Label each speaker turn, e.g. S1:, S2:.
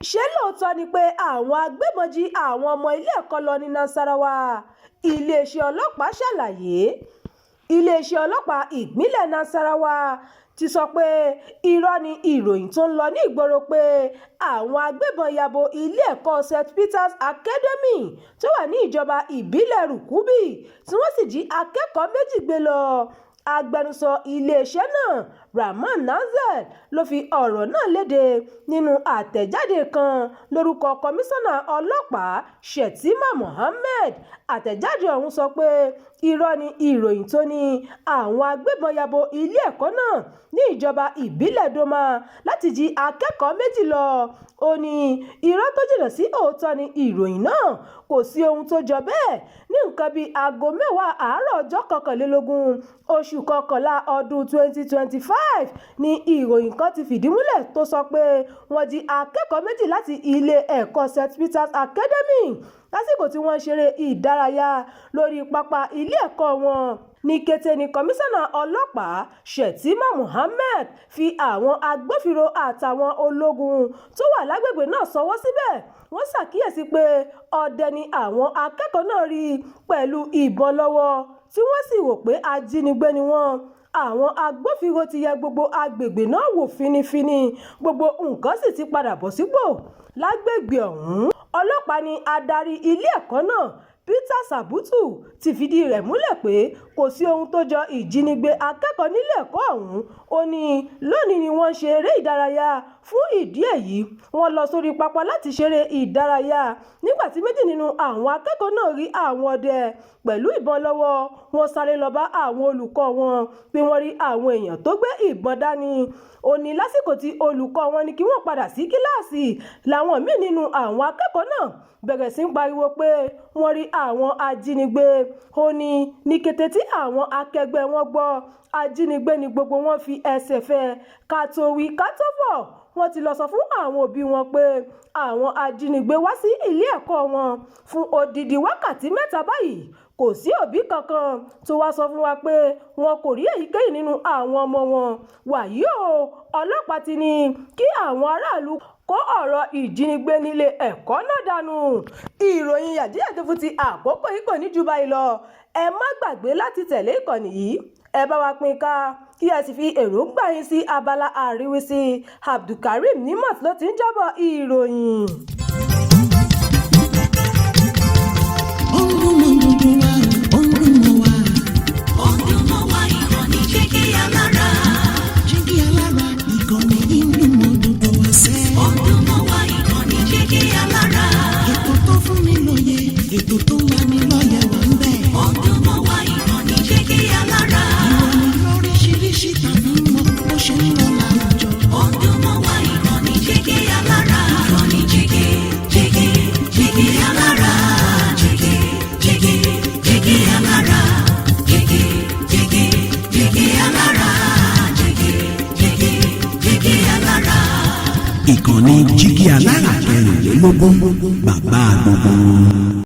S1: ṣé lóòótọ́ ni pé àwọn agbébọn jí àwọn ọmọ ilé ẹ̀kọ́ lọ ní Nasarawa? Iléeṣẹ́ ọlọ́pàá ṣàlàyé. Iléeṣẹ́ ọlọ́pàá ìpínlẹ̀ Nasarawa ti sọ pé irọ́ ni ìròyìn tó ń lọ ní ìgboro pé àwọn agbébọn yabo ilé ẹ̀kọ́ St. Peter's Academy tó wà ní ìjọba ìbílẹ̀ Rukubi tí wọ́n sì jí akẹ́kọ̀ọ́ méjì gbé lọ. Agbẹnusọ iléeṣẹ́ náà Rahman Nasir ló fi ọ̀rọ̀ náà léde nínú àtẹ̀jáde kan lórúkọ kọmíṣánná ọlọ́pàá Shettima Mohammed. Àtẹ̀jáde ọ̀hún sọ pé irọ́ ni ìròyìn tó ní àwọn agbébọn yabo ilé ẹ̀kọ́ náà ní ìjọba ìbílẹ̀ Doma láti jí akẹ́kọ̀ọ́ méjì lọ. Ó ní irọ́ tó jìnnà sí òótọ́ ni ìròyìn náà, kò sí ohun tó jọ bẹ́ẹ̀. Ní nǹkan bíi aago 10 àárọ̀ ọjọ́ 21 oṣù kọkànlá ọdún 2025 ni ìròyìn kan ti fìdí múlẹ̀ tó sọ pé wọ́n jí akẹ́kọ̀ọ́ méjì láti ilé ẹ̀kọ́ St. Peter's Academy lásìkò tí wọ́n ń ṣeré ìdárayá lórí pápá ilé ẹ̀kọ́ wọn. Ní kété ni kọmíṣánná ọlọ́pàá Shettima Mohammed fi àwọn agbófinró àtàwọn ológun tó wà lágbègbè náà ṣọwọ́ síbẹ̀. Wọ́n ṣàkíyèsí pé ọdẹ ni àwọn akẹ́kọ̀ọ́ náà rí pẹ̀lú ìbọn lọ́wọ́ tí wọ́n sì rò pé ajínigbé ni wọ́n. Àwọn agbófinró ti yẹ gbogbo agbègbè náà wò fínífíní, gbogbo nǹkan sì ti padà bọ̀ sípò lágbègbè ọ̀hún. Ọlọ́pàá ni adarí ilé ẹ̀kọ́ náà Peter Sabutu ti fìdí rẹ̀ múlẹ̀ pé kò sí ohun tó jọ ìjínigbé akẹ́kọ̀ọ́ nílé ẹ̀kọ́ ọ̀hún. Ó ní lónìí ni wọ́n ṣe eré ìdárayá, fún ìdí èyí wọ́n lọ sórí pápá láti ṣeré ìdárayá nígbà tí méjì nínú àwọn akẹ́kọ̀ọ́ náà rí àwọn ọdẹ pẹ̀lú ìbọn lọ́wọ́. Wọ́n sáré lọ bá àwọn olùkọ́ wọn pé wọ́n rí àwọn èèyàn tó gbé ìbọn dání. Ó ní lásìkò tí olùkọ́ wọn ní kí wọ́n padà sí kíláàsì làwọn míì nínú àwọn akẹ́kọ̀ọ́ náà bẹ̀rẹ̀ sí ń pariwo pé wọ́n rí àwọn ajínigbé. Ó ní kété tí àwọn akẹgbẹ́ wọn gbọ́ ajínigbé ni gbogbo wọn fi ẹsẹ̀ fẹ́. Ká tó wí ká tó fọ̀, wọ́n ti lọ sọ fún àwọn òbí wọn pé àwọn ajínigbé wá sí ilé ẹ̀kọ́ wọn fún odidi wákàtí 3 báyìí. Kò sí òbí kankan tó wá sọ fún wa pé wọn kò rí èyíkéyìí nínú àwọn ọmọ wọn. Wàyí o, ọlọ́pàá ti ní kí àwọn aráàlú kó ọ̀rọ̀ ìjínigbé nílé ẹ̀kọ́ náà dànù. Ìròyìn yàjíyàjú fún ti àkókò yìí kò ní jù báyìí lọ. Ẹ má gbàgbé láti tẹ̀lé ìkànnì yìí, ẹ bá wa pín ká kí ẹ sì fi èròǹgbà yín sí abala àríwísí. Abdulkareem Nimot ló ti ń jábọ̀ ìròyìn.
S2: Ìkànnì Jígí Alára 24, bàbá gbogbo.